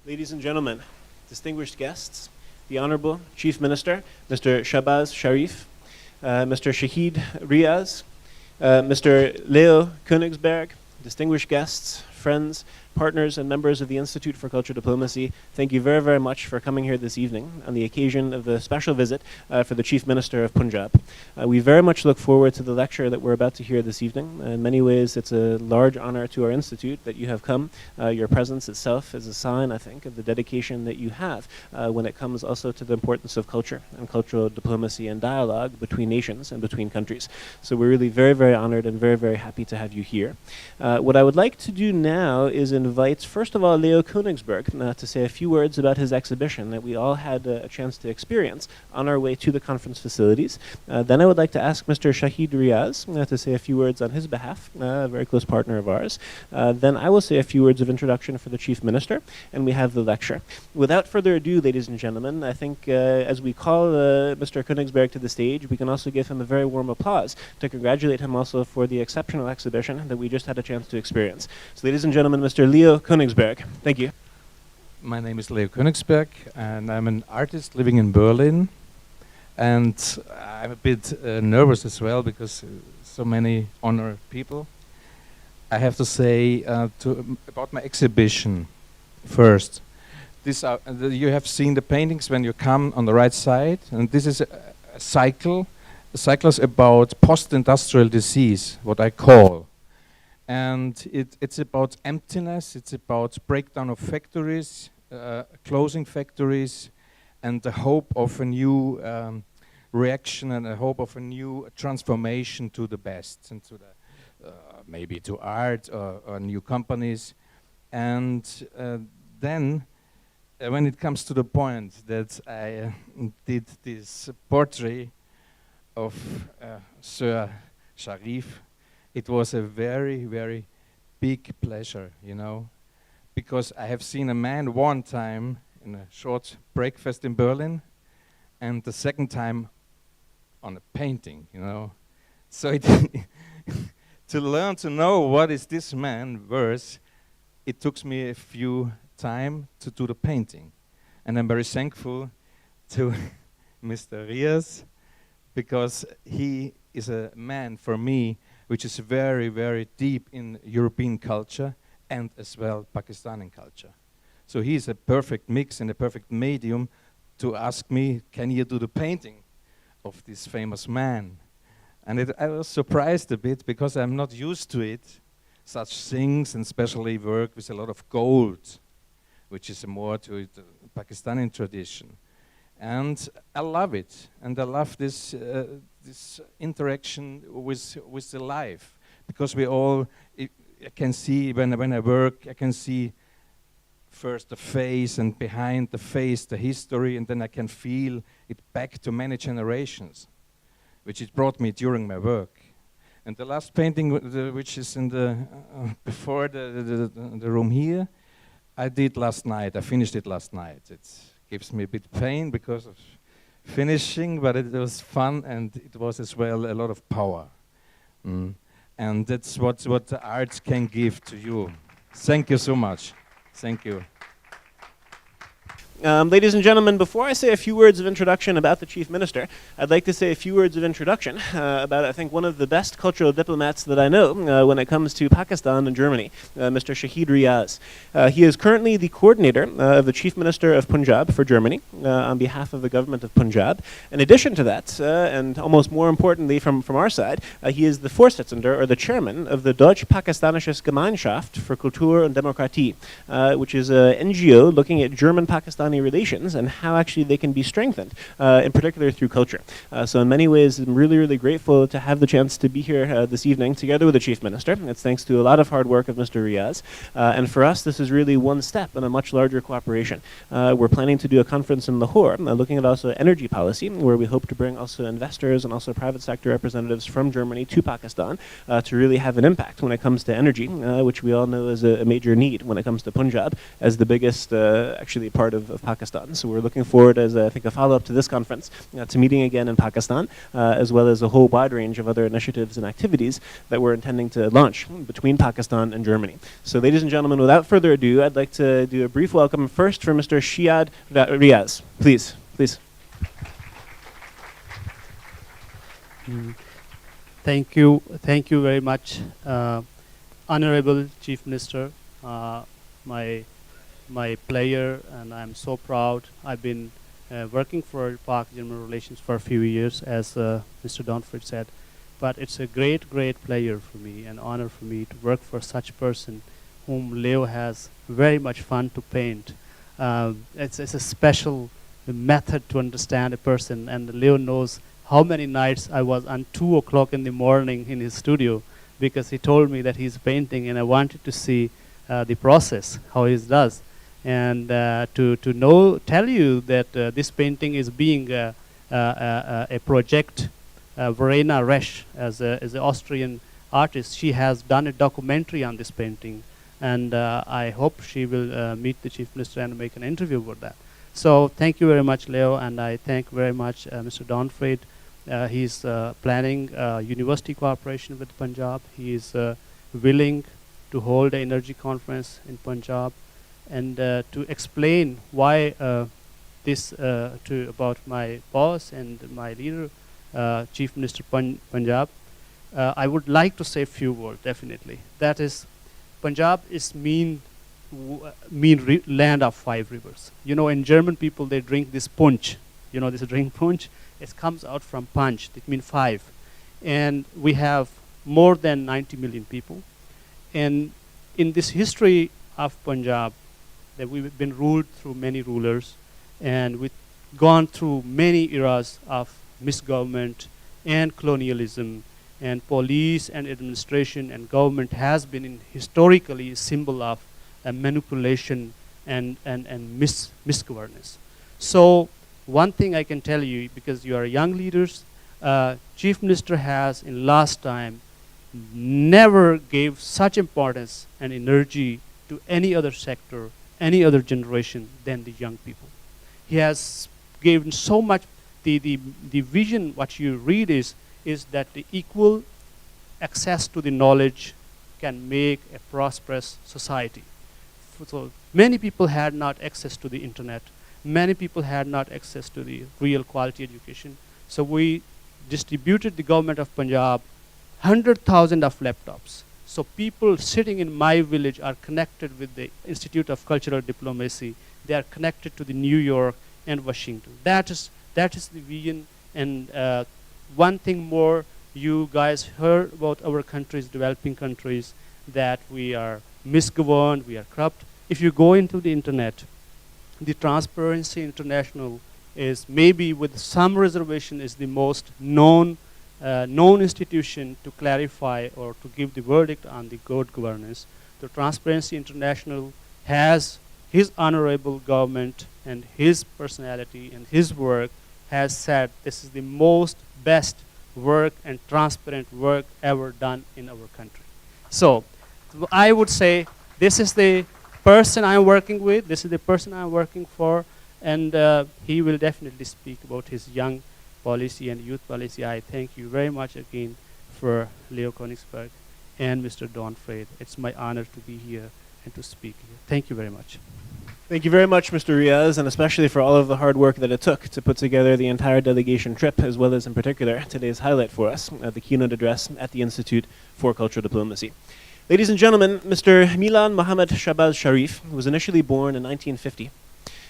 Ladies and gentlemen, distinguished guests, the Honorable Chief Minister, Mr. Shehbaz Sharif, Mr. Shahid Riaz, Mr. Leo Königsberg, distinguished guests, friends, partners, and members of the Institute for Cultural Diplomacy, thank you very, very much for coming here this evening on the occasion of the special visit for the Chief Minister of Punjab. We very much look forward to the lecture that we're about to hear this evening. In many ways, it's a large honor to our institute that you have come. Your presence itself is a sign, I think, of the dedication that you have when it comes also to the importance of culture and cultural diplomacy and dialogue between nations and between countries. So we're really very, very honored and very, very happy to have you here. What I would like to do now is invite, first of all, Leo Königsberg to say a few words about his exhibition that we all had a chance to experience on our way to the conference facilities. Then I would like to ask Mr. Shahid Riaz to say a few words on his behalf, a very close partner of ours. Then I will say a few words of introduction for the Chief Minister, and we have the lecture. Without further ado, ladies and gentlemen, I think as we call Mr. Königsberg to the stage, we can also give him a very warm applause to congratulate him also for the exceptional exhibition that we just had a chance to experience. So ladies and gentlemen, Mr. Leo Königsberg. Thank you. My name is Leo Königsberg, and I'm an artist living in Berlin. And I'm a bit nervous as well because so many honored people. I have to say about my exhibition first. You have seen the paintings when you come on the right side, and this is a cycle. A cycle is about post-industrial disease, what I call. And it's about emptiness, it's about breakdown of factories, closing factories, and the hope of a new reaction and a hope of a new transformation to the best, and to the maybe to art or new companies. And then when it comes to the point that I did this portrait of Sir Sharif, it was a very, very big pleasure, you know, because I have seen a man one time in a short breakfast in Berlin, and the second time on a painting, you know. So to learn to know what is this man worth, it took me a few time to do the painting. And I'm very thankful to Mr. Riaz, because he is a man for me which is very, very deep in European culture and as well Pakistani culture. So he's a perfect mix and a perfect medium to ask me, can you do the painting of this famous man? And I was surprised a bit because I'm not used to it, such things, and especially work with a lot of gold, which is more to the Pakistani tradition. And I love it, and I love this this interaction with the life, because we all, I can see when I work, I can see first the face, and behind the face the history, and then I can feel it back to many generations, which it brought me during my work. And the last painting, which is in the before the room here, I did last night. I finished it last night. It gives me a bit pain because of finishing, but it was fun, and it was as well a lot of power. And that's what the arts can give to you. Thank you so much. Thank you. Ladies and gentlemen, before I say a few words of introduction about the Chief Minister, I'd like to say a few words of introduction about, I think, one of the best cultural diplomats that I know when it comes to Pakistan and Germany, Mr. Shahid Riaz. He is currently the coordinator of the Chief Minister of Punjab for Germany on behalf of the government of Punjab. In addition to that, and almost more importantly from our side, he is the Vorsitzender, or the chairman, of the Deutsch-Pakistanische Gemeinschaft für Kultur und Demokratie, which is an NGO looking at German-Pakistani relations and how actually they can be strengthened, in particular through culture. So in many ways, I'm really, really grateful to have the chance to be here this evening together with the Chief Minister. It's thanks to a lot of hard work of Mr. Riaz. And for us, this is really one step in a much larger cooperation. We're planning to do a conference in Lahore, looking at also energy policy, where we hope to bring also investors and also private sector representatives from Germany to Pakistan to really have an impact when it comes to energy, which we all know is a major need when it comes to Punjab, as the biggest actually part of of Pakistan. So we're looking forward, as I think a follow-up to this conference, to meeting again in Pakistan, as well as a whole wide range of other initiatives and activities that we're intending to launch between Pakistan and Germany. So ladies and gentlemen, without further ado, I'd like to do a brief welcome first for Mr. Shehbaz Sharif. Please. Thank you very much, Honorable Chief Minister, my player, and I'm so proud. I've been working for Pak-German relations for a few years, as Mr. Donford said, but it's a great player for me, an honor for me to work for such person whom Leo has very much fun to paint. It's a special method to understand a person, and Leo knows how many nights I was on 2 o'clock in the morning in his studio, because he told me that he's painting and I wanted to see the process, how he does. And tell you that this painting is being a project. Verena Resch, as an Austrian artist, she has done a documentary on this painting, and I hope she will meet the Chief Minister and make an interview about that. So thank you very much, Leo, and I thank very much Mr. Donfred. He's planning university cooperation with Punjab. He is willing to hold an energy conference in Punjab, and to explain why about my boss and my leader, Chief Minister Punjab. I would like to say a few words, definitely. That is, Punjab is mean land of 5 rivers. You know, in German people, they drink this punch. You know, this drink punch. It comes out from punch. It means 5. And we have more than 90 million people. And in this history of Punjab, that we've been ruled through many rulers, and we've gone through many eras of misgovernment and colonialism, and police and administration and government has been historically a symbol of manipulation and misgovernance. So one thing I can tell you, because you are young leaders, Chief Minister has in last time never gave such importance and energy to any other sector, any other generation than the young people. He has given so much. The vision what you read is that the equal access to the knowledge can make a prosperous society. So many people had not access to the internet. Many people had not access to the real quality education. So we distributed the government of Punjab 100,000 of laptops. So people sitting in my village are connected with the Institute of Cultural Diplomacy. They are connected to the New York and Washington. That is the vision. And one thing more, you guys heard about our countries, developing countries, that we are misgoverned, we are corrupt. If you go into the internet, the Transparency International is maybe, with some reservation, is the most known institution to clarify or to give the verdict on the good governance. The Transparency International has his honorable government and his personality and his work has said this is the most best work and transparent work ever done in our country. So I would say this is the person I'm working with, this is the person I'm working for, and he will definitely speak about his young policy and youth policy. I thank you very much again for Leo Königsberg and Mr. Donfred. It's my honor to be here and to speak here. Thank you very much. Thank you very much, Mr. Riaz, and especially for all of the hard work that it took to put together the entire delegation trip, as well as in particular today's highlight for us, the keynote address at the Institute for Cultural Diplomacy. Ladies and gentlemen, Mr. Milan Muhammad Shehbaz Sharif was initially born in 1950.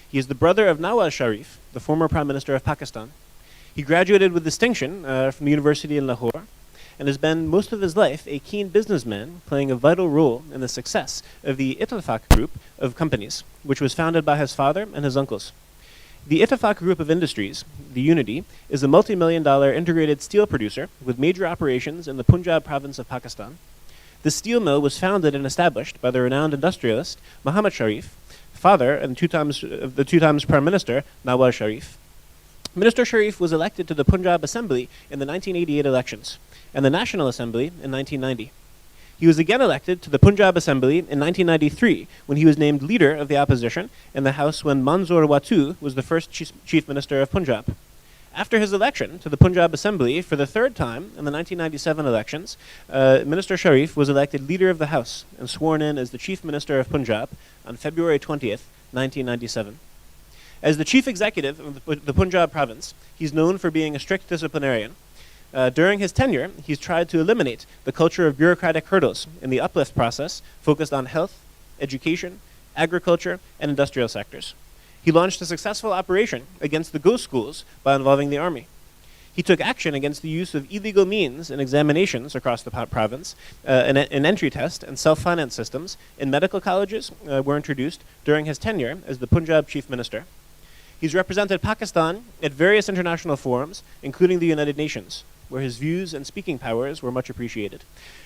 He is the brother of Nawaz Sharif, the former Prime Minister of Pakistan. He graduated with distinction from the University in Lahore, and has been most of his life a keen businessman, playing a vital role in the success of the Ittifaq group of companies, which was founded by his father and his uncles. The Ittifaq group of industries, the Unity, is a multi-million-dollar integrated steel producer with major operations in the Punjab province of Pakistan. The steel mill was founded and established by the renowned industrialist Muhammad Sharif, father and the two times Prime Minister Nawaz Sharif. Minister Sharif was elected to the Punjab Assembly in the 1988 elections and the National Assembly in 1990. He was again elected to the Punjab Assembly in 1993 when he was named leader of the opposition in the House when Manzoor Watu was the first Chief Minister of Punjab. After his election to the Punjab Assembly for the third time in the 1997 elections, Minister Sharif was elected leader of the House and sworn in as the Chief Minister of Punjab on February 20th, 1997. As the chief executive of the Punjab province, he's known for being a strict disciplinarian. During his tenure, he's tried to eliminate the culture of bureaucratic hurdles in the uplift process focused on health, education, agriculture, and industrial sectors. He launched a successful operation against the ghost schools by involving the army. He took action against the use of illegal means in examinations across the province. An entry test and self-finance systems in medical colleges were introduced during his tenure as the Punjab Chief Minister. He's represented Pakistan at various international forums, including the United Nations, where his views and speaking powers were much appreciated.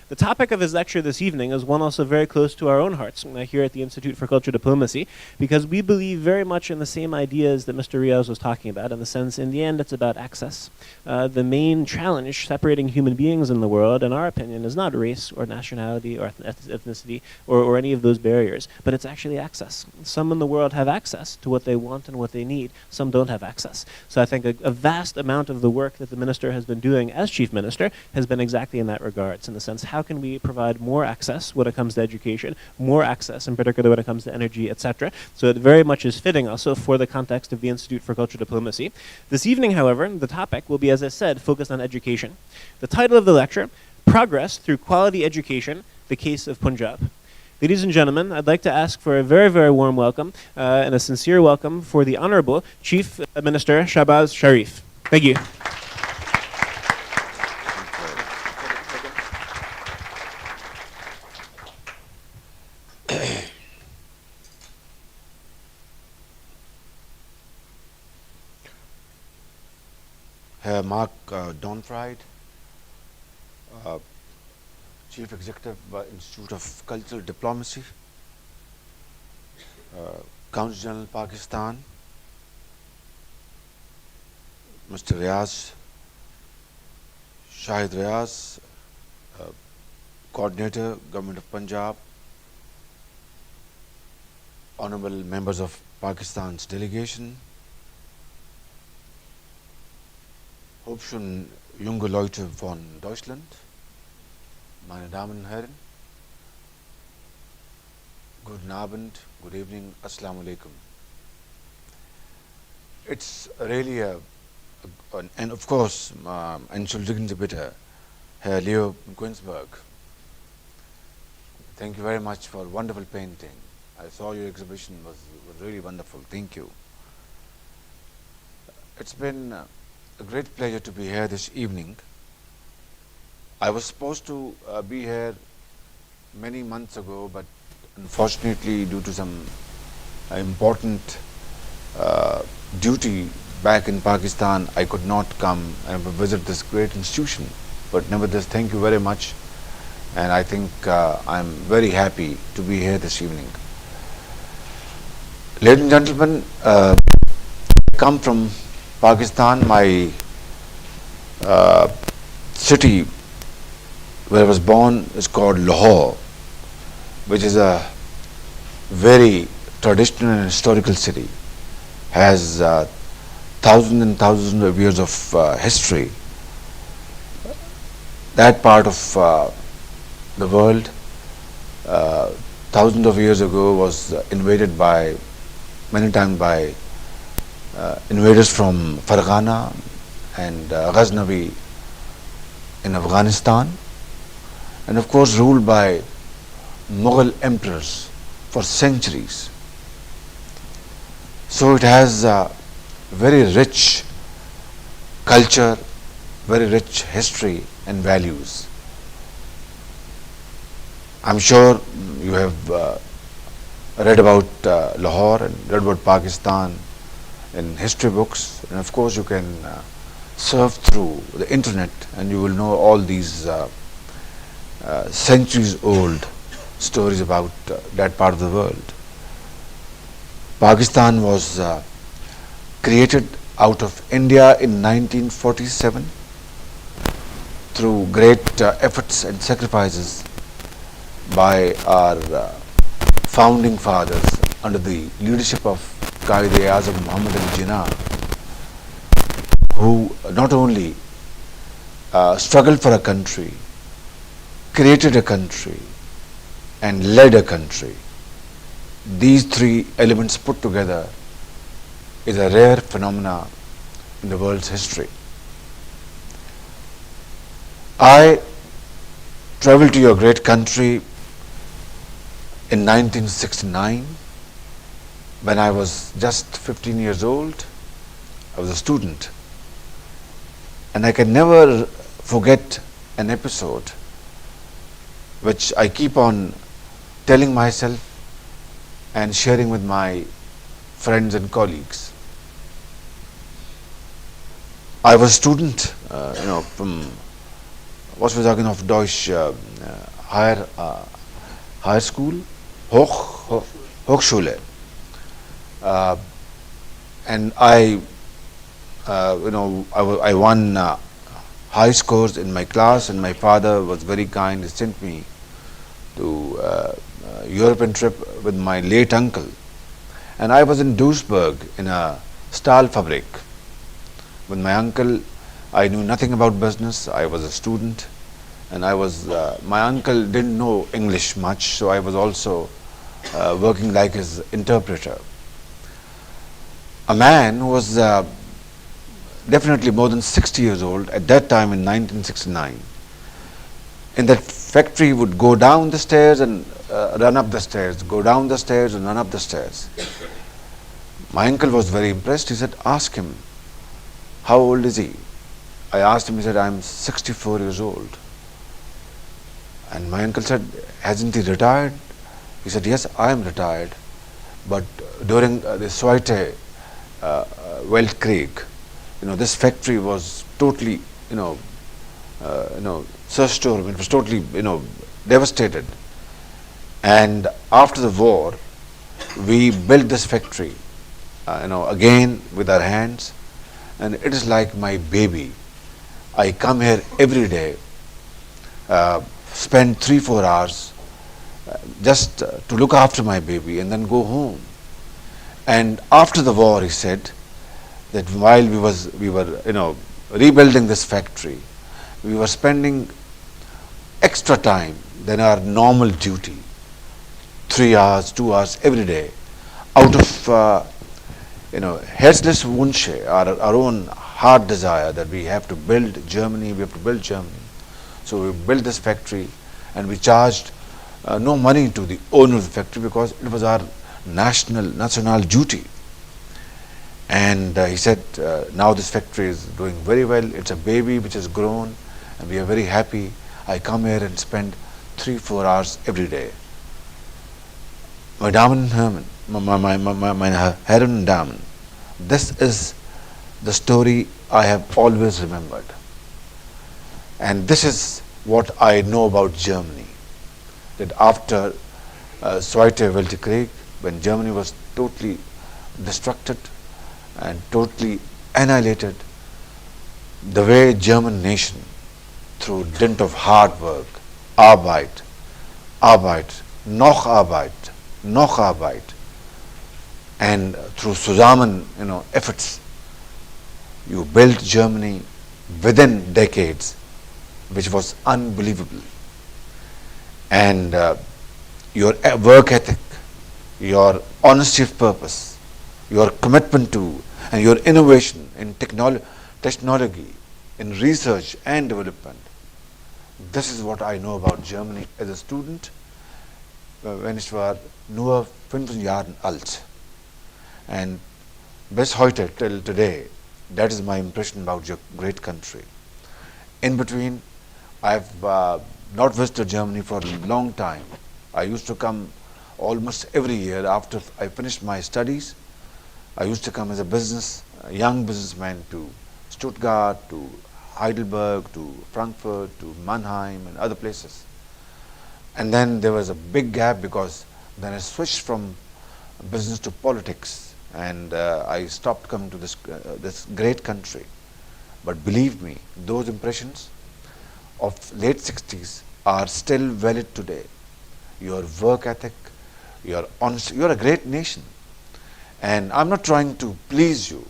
The topic of his lecture this evening is one also very close to our own hearts here at the Institute for Culture Diplomacy, because we believe very much in the same ideas that Mr. Riaz was talking about, in the sense, in the end, it's about access. The main challenge separating human beings in the world, in our opinion, is not race or nationality or ethnicity or any of those barriers, but it's actually access. Some in the world have access to what they want and what they need. Some don't have access. So I think a vast amount of the work that the minister has been doing as chief minister has been exactly in that regards, in the sense, how can we provide more access when it comes to education, more access in particular when it comes to energy, etc. So it very much is fitting also for the context of the Institute for Culture Diplomacy. This evening, however, the topic will be, as I said, focused on education. The title of the lecture, Progress Through Quality Education, The Case of Punjab. Ladies and gentlemen, I'd like to ask for a very, very warm welcome and a sincere welcome for the Honorable Chief Minister Shehbaz Sharif. Thank you. Herr Mark Donfried, Chief Executive Institute of Cultural Diplomacy, Council General Pakistan, Mr. Riaz, Shahid Riaz, Coordinator, Government of Punjab, Honorable members of Pakistan's delegation, Hobschön junge Leute von Deutschland, meine Damen und Herren, guten Abend, good evening, Assalamu alaikum. It's really and of course, entschuldigen Sie bitte, Herr Leo Quinsberg. Thank you very much for wonderful painting. I saw your exhibition was really wonderful. Thank you. It's been a great pleasure to be here this evening. I was supposed to be here many months ago, but unfortunately, due to some important duty back in Pakistan, I could not come and visit this great institution. But nevertheless, thank you very much, and I think I'm very happy to be here this evening. Ladies and gentlemen, I come from Pakistan. My city where I was born is called Lahore, which is a very traditional and historical city, has thousands and thousands of years of history. That part of the world, thousands of years ago, was invaded by many times by invaders from Farghana and Ghaznavi in Afghanistan, and of course ruled by Mughal emperors for centuries. So it has a very rich culture, very rich history and values. I'm sure you have read about Lahore and read about Pakistan in history books, and of course you can surf through the internet and you will know all these centuries old stories about that part of the world. Pakistan was created out of India in 1947 through great efforts and sacrifices by our founding fathers under the leadership of Qaid-e-Azam Muhammad al-Jinnah, who not only struggled for a country, created a country, and led a country. These three elements put together is a rare phenomena in the world's history. I traveled to your great country in 1969 when I was just 15 years old. I was a student, and I can never forget an episode which I keep on telling myself and sharing with my friends and colleagues. I was a student, from was wir sagen auf Deutsch, high school, Hochschule, and I won high scores in my class, and my father was very kind. He sent me to European trip with my late uncle, and I was in Duisburg in a Stahlfabrik with my uncle. I knew nothing about business. I was a student, and my uncle didn't know English much, so I was also working like his interpreter. A man who was definitely more than 60 years old at that time in 1969, in that factory, would go down the stairs and run up the stairs, go down the stairs and run up the stairs. My uncle was very impressed. He said, ask him, how old is he? I asked him, he said, I'm 64 years old. And my uncle said, hasn't he retired? He said, yes, I am retired, but during the Zweite Weltkrieg, this factory was totally, zerstört. It was totally, devastated. And after the war, we built this factory, again with our hands, and it is like my baby. I come here every day, spend 3-4 hours just to look after my baby, and then go home. And after the war, he said that while we were rebuilding this factory, we were spending extra time than our normal duty, 3 hours, 2 hours every day, out of Herzliches Wünsche, our own heart desire that we have to build Germany. So we built this factory, and we charged no money to the owner of the factory because it was our national duty. And he said, now this factory is doing very well. It's a baby which has grown, and we are very happy. I come here and spend 3-4 hours every day. Meine Damen und Herren, meine Herren und Damen, this is the story I have always remembered. And this is what I know about Germany, that after Zweite Weltkrieg, when Germany was totally destructed and totally annihilated, the way German nation, through dint of hard work, Arbeit, noch Arbeit, and through zusammen, efforts, you built Germany within decades, which was unbelievable. And your work ethic, your honesty of purpose, your commitment to, and your innovation in technology, in research and development. This is what I know about Germany as a student, wenn ich war nur 15 Jahren alt. And bis heute, till today, that is my impression about your great country. In between, I've not visited Germany for a long time. I used to come almost every year after I finished my studies. I used to come as a young businessman to Stuttgart, to Heidelberg, to Frankfurt, to Mannheim and other places. And then there was a big gap because then I switched from business to politics, and I stopped coming to this great country. But believe me, those impressions of late 60s are still valid today. your work ethic, your honesty. You're a great nation. And I'm not trying to please you,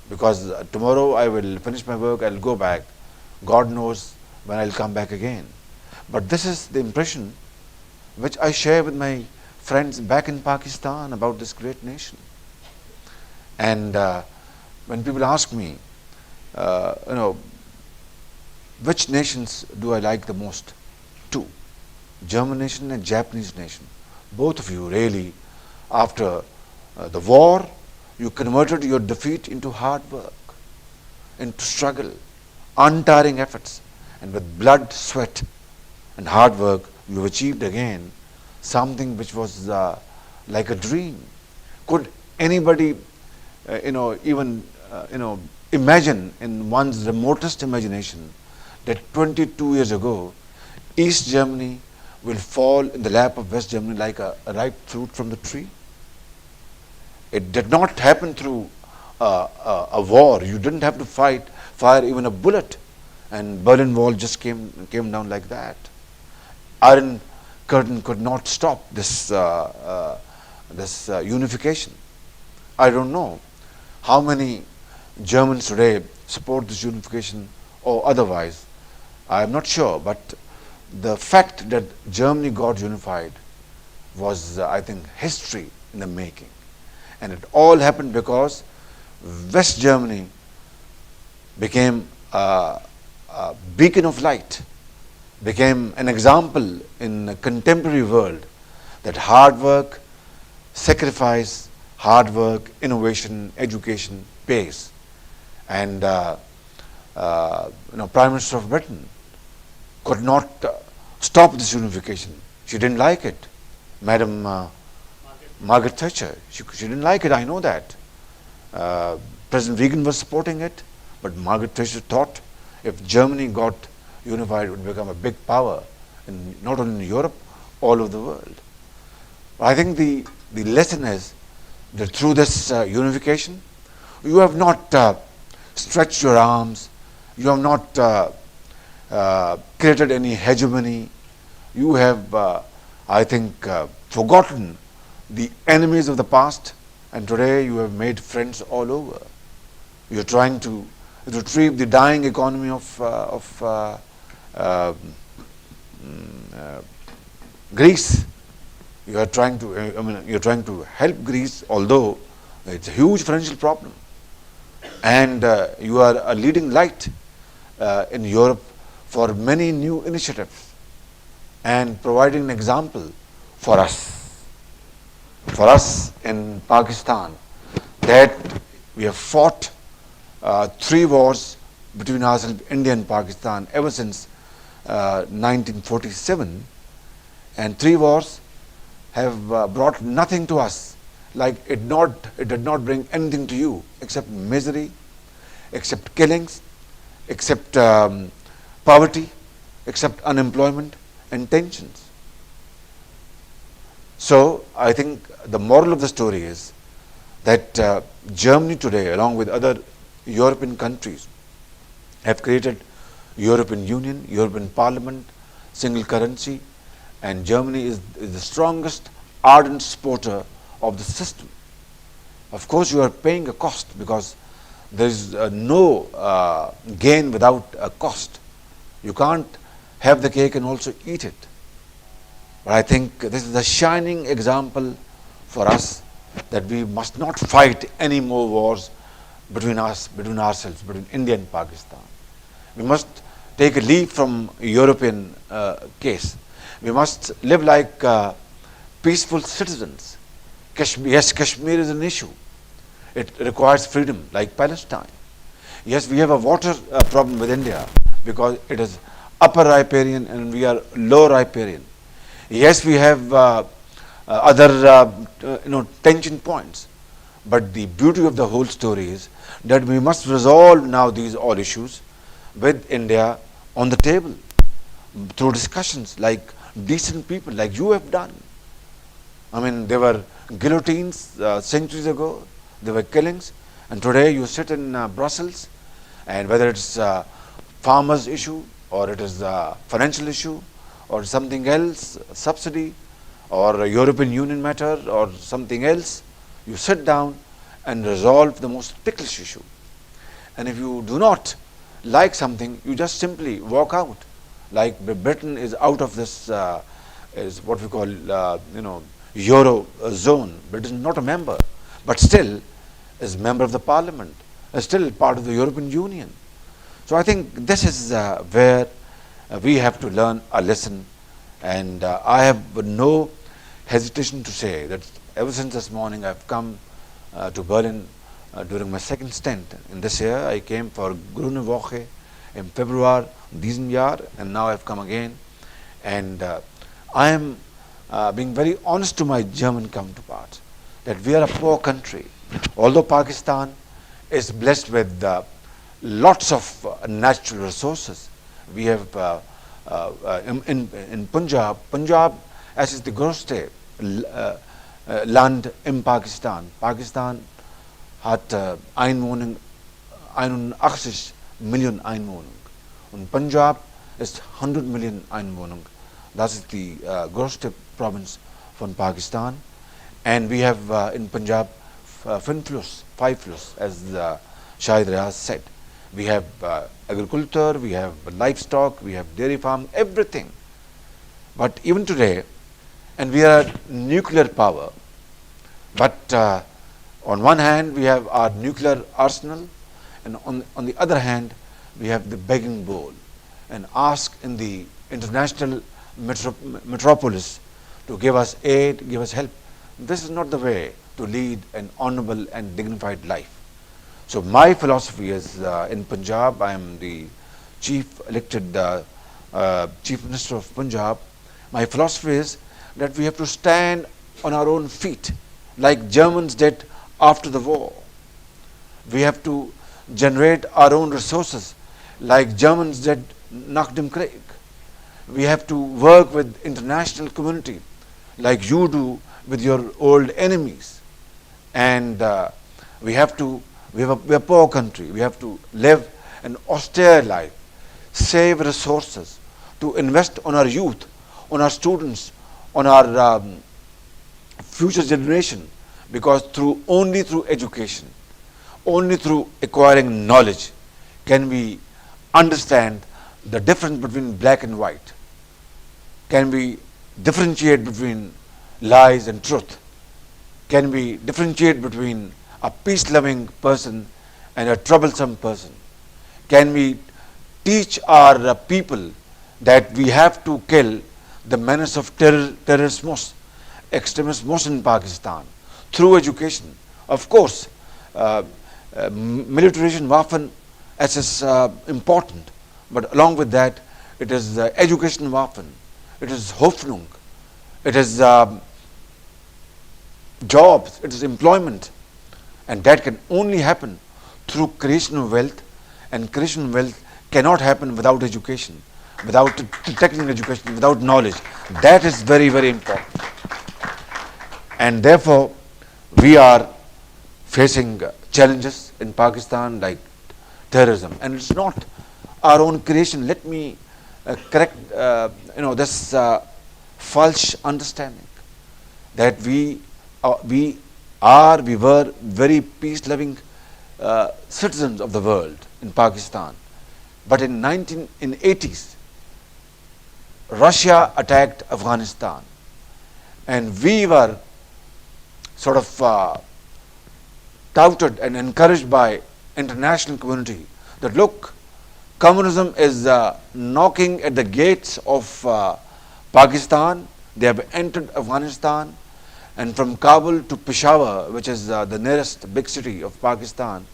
because tomorrow I will finish my work, I'll go back. God knows when I'll come back again. But this is the impression which I share with my friends back in Pakistan about this great nation. And when people ask me, which nations do I like the most? Two, German nation and Japanese nation. Both of you really, after the war, you converted your defeat into hard work, into struggle, untiring efforts, and with blood, sweat, and hard work, you have achieved again something which was like a dream. Could anybody, even imagine in one's remotest imagination that 22 years ago, East Germany will fall in the lap of West Germany like a ripe fruit from the tree? It did not happen through a war. You didn't have to fire even a bullet, and Berlin Wall just came down like that. Iron Curtain could not stop this unification. I don't know how many Germans today support this unification or otherwise. I am not sure, but the fact that Germany got unified was, I think, history in the making. And it all happened because West Germany became a beacon of light, became an example in the contemporary world that hard work, sacrifice, hard work, innovation, education pays. And Prime Minister of Britain could not stop this unification. She didn't like it. Madam Margaret Thatcher, she didn't like it, I know that. President Reagan was supporting it, but Margaret Thatcher thought if Germany got unified, it would become a big power, not only in Europe, all over the world. I think the lesson is that through this unification, you have not stretched your arms, you have not created any hegemony, you have, I think, forgotten the enemies of the past, and today you have made friends all over. You are trying to retrieve the dying economy of Greece. You are trying to, you are trying to help Greece, although it's a huge financial problem. And you are a leading light in Europe for many new initiatives and providing an example for us in Pakistan, that we have fought 3 wars between ourselves, India and Pakistan, ever since 1947, and 3 wars have brought nothing to us. Like it did not bring anything to you except misery, except killings, except poverty, except unemployment and tensions. So I think the moral of the story is that Germany today, along with other European countries, have created European Union, European Parliament, single currency, and Germany is the strongest ardent supporter of the system. Of course, you are paying a cost, because there is no gain without a cost. You can't have the cake and also eat it. But I think this is a shining example for us that we must not fight any more wars between ourselves, between India and Pakistan. We must take a leaf from European case. We must live like peaceful citizens. Yes, Kashmir is an issue. It requires freedom, like Palestine. Yes, we have a water problem with India because it is upper riparian and we are low riparian. Yes, we have other tension points, but the beauty of the whole story is that we must resolve now these all issues with India on the table through discussions like decent people, like you have done. I mean, there were guillotines centuries ago, there were killings, and today you sit in Brussels, and whether it's a farmers issue or it is a financial issue or something else, subsidy, or a European Union matter, or something else, you sit down and resolve the most ticklish issue. And if you do not like something, you just simply walk out. Like Britain is out of this, is what we call, Euro zone. Britain is not a member, but still is member of the Parliament, is still part of the European Union. So I think this is where we have to learn a lesson. And I have no hesitation to say that ever since this morning I've come to Berlin during my second stint in this year. I came for Grüne Woche in February diesen Jahr, and now I've come again. And I am being very honest to my German counterparts that we are a poor country. Although Pakistan is blessed with lots of natural resources, we have in Punjab as is the größte Land in Pakistan. Pakistan hat Einwohner, 81 Millionen Einwohner. Und Punjab ist 100 Millionen Einwohner. Das ist die größte Province von Pakistan. And we have in Punjab 5 Fluss, as Shahid Riaz said. We have agriculture, we have livestock, we have dairy farm, everything. But even today, and we are nuclear power, but on one hand we have our nuclear arsenal, and on the other hand we have the begging bowl and ask in the international metropolis to give us aid, give us help. This is not the way to lead an honorable and dignified life. So my philosophy is in Punjab, I am the elected Chief Minister of Punjab. My philosophy is that we have to stand on our own feet like Germans did after the war. We have to generate our own resources like Germans did nach dem Krieg. We have to work with international community like you do with your old enemies. And we are a poor country. We have to live an austere life, save resources to invest on our youth, on our students, on our future generation, because only through education, only through acquiring knowledge can we understand the difference between black and white. Can we differentiate between lies and truth? Can we differentiate between a peace-loving person and a troublesome person? Can we teach our people that we have to kill the menace of terrorism, extremism in Pakistan through education? Of course, militarization Waffen is important, but along with that, it is education Waffen, it is Hoffnung, it is jobs, it is employment, and that can only happen through creation of wealth, and creation of wealth cannot happen without education, without technical education, without knowledge. That is very, very important. And therefore, we are facing challenges in Pakistan like terrorism, and it's not our own creation. Let me correct this false understanding that we were very peace-loving citizens of the world in Pakistan, but in 80s, Russia attacked Afghanistan, and we were sort of touted and encouraged by international community that look, communism is knocking at the gates of Pakistan. They have entered Afghanistan, and from Kabul to Peshawar, which is the nearest big city of Pakistan,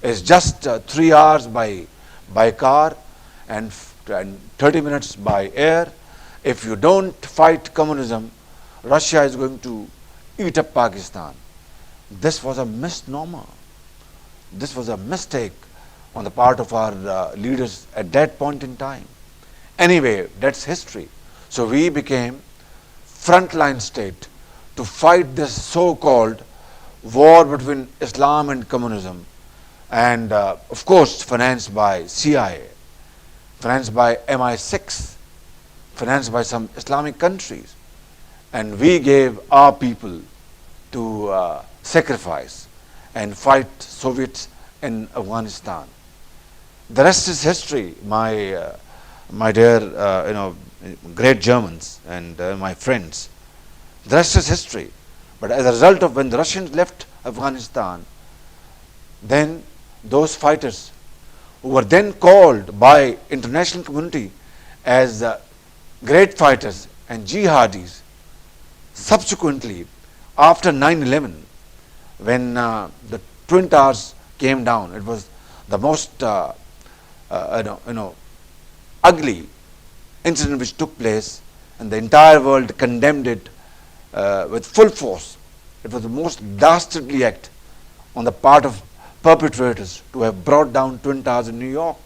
is just 3 hours by car and 30 minutes by air. If you don't fight communism, Russia is going to eat up Pakistan. This was a misnomer. This was a mistake on the part of our leaders at that point in time. Anyway, that's history. So we became frontline state to fight this so-called war between Islam and communism, and of course financed by CIA, financed by MI6, financed by some Islamic countries, and we gave our people to sacrifice and fight Soviets in Afghanistan. The rest is history, my dear, great Germans and my friends. The rest is history. But as a result of when the Russians left Afghanistan, then those fighters who were then called by international community as great fighters and jihadis, subsequently after 9/11, when the Twin Towers came down, it was the most ugly incident which took place, and the entire world condemned it with full force. It was the most dastardly act on the part of perpetrators to have brought down Twin Towers in New York.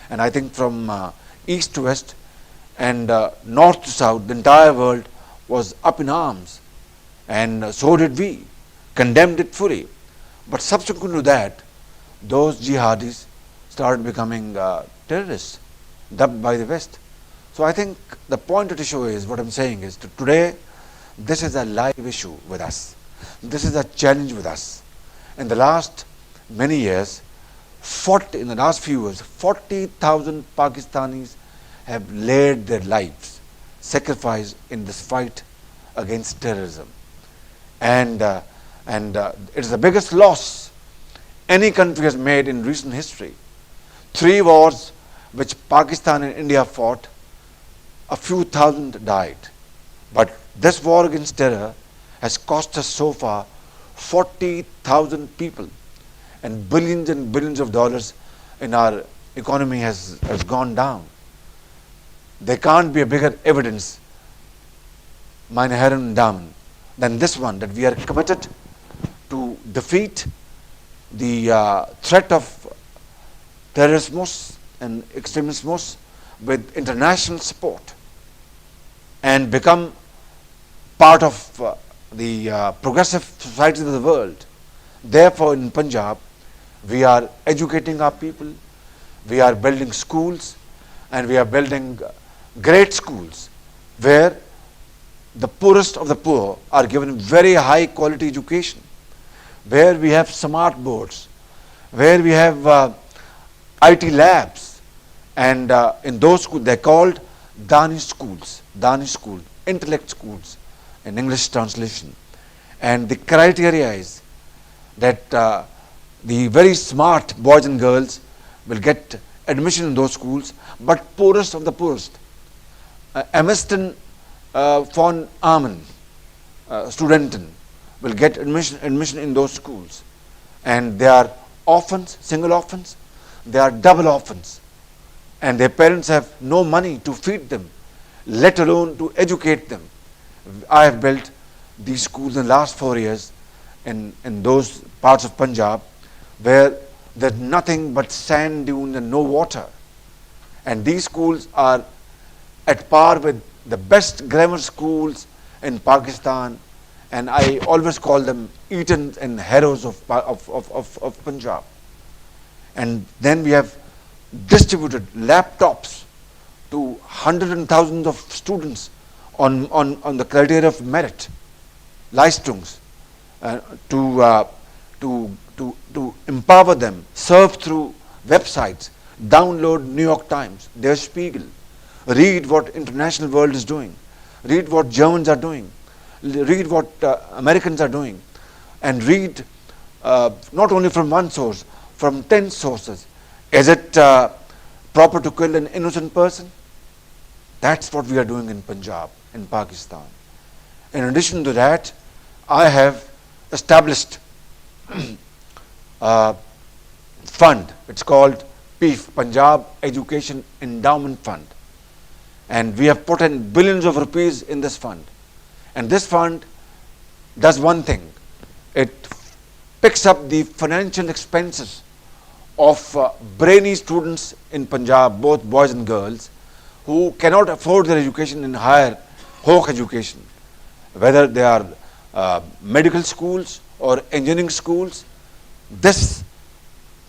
And I think from east to west and north to south, the entire world was up in arms, and so did we, condemned it fully. But subsequent to that, those jihadis started becoming terrorists, dubbed by the West. So I think the point of the show is, what I'm saying is, today, this is a live issue with us. This is a challenge with us. In the last many years, in the last few years, 40,000 Pakistanis have laid their lives, sacrificed in this fight against terrorism. And it is the biggest loss any country has made in recent history. 3 wars which Pakistan and India fought, a few thousand died. But this war against terror has cost us so far 40,000 people, and billions of dollars in our economy has gone down. There can't be a bigger evidence, meine Herren und Damen, than this one, that we are committed to defeat the threat of terrorism and extremism with international support and become part of the progressive societies of the world. Therefore, in Punjab, we are educating our people, we are building schools, and we are building great schools where the poorest of the poor are given very high quality education, where we have smart boards, where we have IT labs, and in those schools they're called Danish schools, intellect schools in English translation. And the criteria is that the very smart boys and girls will get admission in those schools, but poorest of the poorest, Ameston von Armen Studenten will get admission in those schools. And they are orphans, single orphans, they are double orphans, and their parents have no money to feed them, let alone to educate them. I have built these schools in the last 4 years in those parts of Punjab where there's nothing but sand dunes and no water. And these schools are at par with the best grammar schools in Pakistan, and I always call them Eton and Harrows of Punjab. And then we have distributed laptops to hundreds and thousands of students on the criteria of merit, Leistungs, to empower them, surf through websites, download New York Times, Der Spiegel, read what international world is doing, read what Germans are doing, read what Americans are doing, and read not only from one source, from 10 sources. Is it proper to kill an innocent person? That's what we are doing in Punjab, in Pakistan. In addition to that, I have established a fund. It's called PEEF, Punjab Education Endowment Fund. And we have put in billions of rupees in this fund. And this fund does one thing. It picks up the financial expenses of brainy students in Punjab, both boys and girls, who cannot afford their education in higher Hawk education, whether they are medical schools or engineering schools.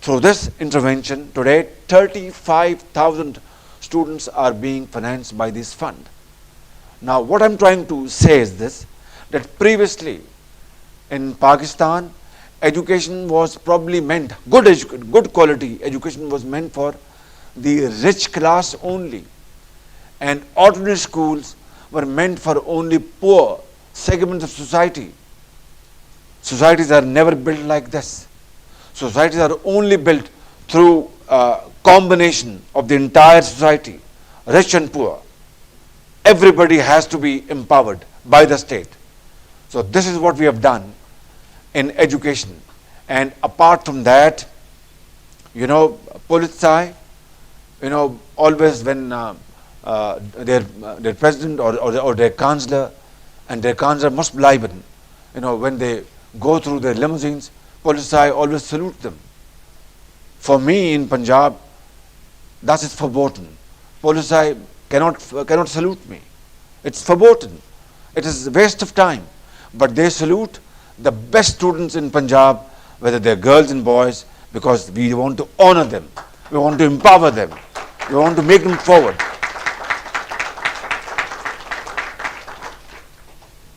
Through this intervention, today 35,000 students are being financed by this fund. Now, what I'm trying to say is this, that previously in Pakistan, education was probably meant, good quality education was meant for the rich class only, and ordinary schools were meant for only poor segments of society. Societies are never built like this. Societies are only built through a combination of the entire society, rich and poor. Everybody has to be empowered by the state. So this is what we have done in education. And apart from that, Polizei, always when their president or their chancellor, and their chancellor must bleiben, when they go through their limousines, Polizei always salute them. For me in Punjab, that is verboten. Polizei cannot salute me. It's verboten. It is a waste of time. But they salute the best students in Punjab, whether they're girls and boys, because we want to honor them. We want to empower them. We want to make them forward.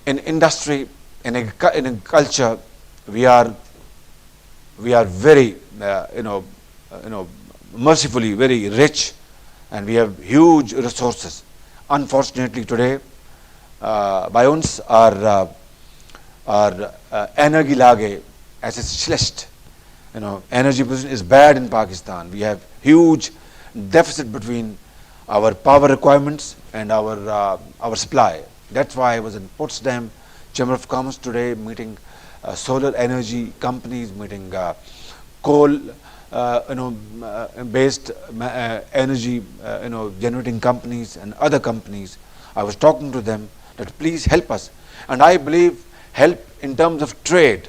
In industry, in a culture, we are very, mercifully very rich, and we have huge resources. Unfortunately, today, bei uns our Energielage as is schlecht. Energy position is bad in Pakistan. We have huge deficit between our power requirements and our supply. That's why I was in Potsdam Chamber of Commerce today, meeting solar energy companies, meeting coal based energy generating companies and other companies. I was talking to them that please help us, and I believe help in terms of trade.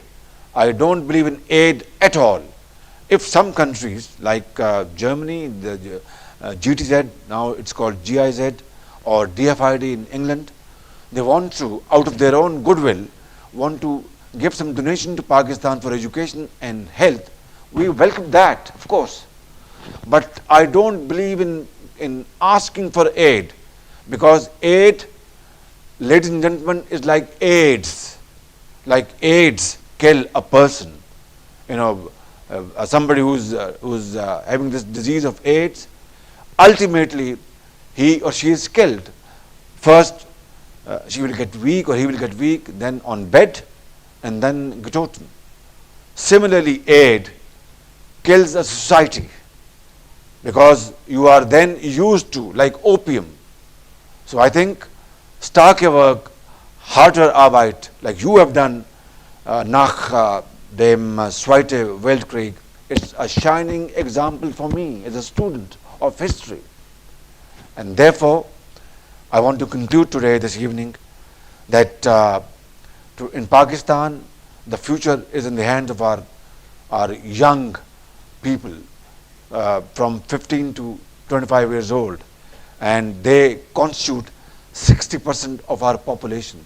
I don't believe in aid at all. If some countries like Germany, the GTZ, now it's called GIZ, or DFID in England, they want to, out of their own goodwill, want to give some donation to Pakistan for education and health, we welcome that, of course. But I don't believe in asking for aid, because aid, ladies and gentlemen, is like AIDS. Like AIDS kill a person. Somebody who's having this disease of AIDS, ultimately he or she is killed. First, she will get weak or he will get weak, then on bed, and then getoten. Similarly, aid kills a society, because you are then used to, like opium. So I think starke work, harter Arbeit, like you have done nach dem Zweite Weltkrieg, it's a shining example for me as a student of history. And therefore, I want to conclude today, this evening, that in Pakistan, the future is in the hands of our young people from 15 to 25 years old, and they constitute 60% of our population.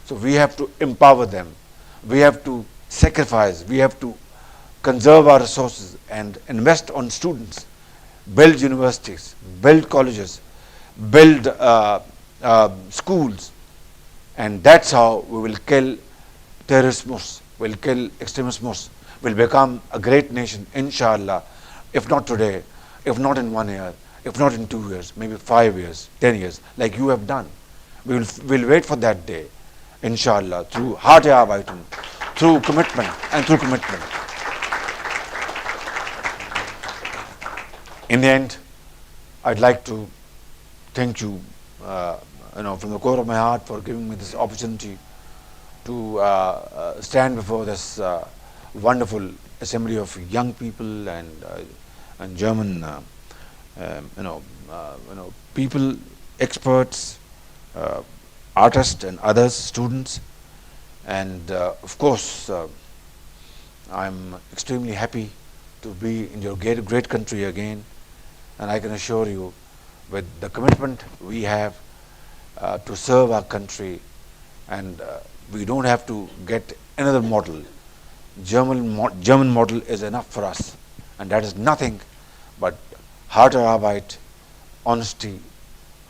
So we have to empower them. We have to sacrifice. We have to conserve our resources and invest on students, build universities, build colleges, build schools, and that's how we will kill terrorism, will kill extremism, will become a great nation, inshallah, if not today, if not in 1 year, if not in 2 years, maybe 5 years, 10 years, like you have done. We'll wait for that day, inshallah, through harte Arbeiten, through commitment and through commitment. In the end, I'd like to thank you, from the core of my heart, for giving me this opportunity to stand before this wonderful assembly of young people and German, people, experts, artists and others, students, and of course, I'm extremely happy to be in your great country again, and I can assure you, with the commitment we have to serve our country, and we don't have to get another model. German model is enough for us, and that is nothing but harter Arbeit, honesty,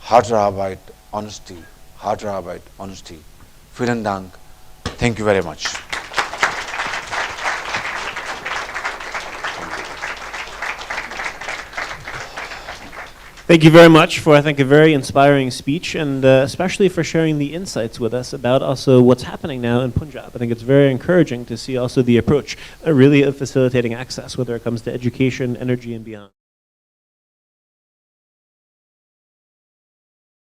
harter Arbeit, honesty, hard Arbeit, honesty. Vielen Dank. Thank you very much. Thank you very much for, I think, a very inspiring speech, and especially for sharing the insights with us about also what's happening now in Punjab. I think it's very encouraging to see also the approach really of facilitating access, whether it comes to education, energy, and beyond.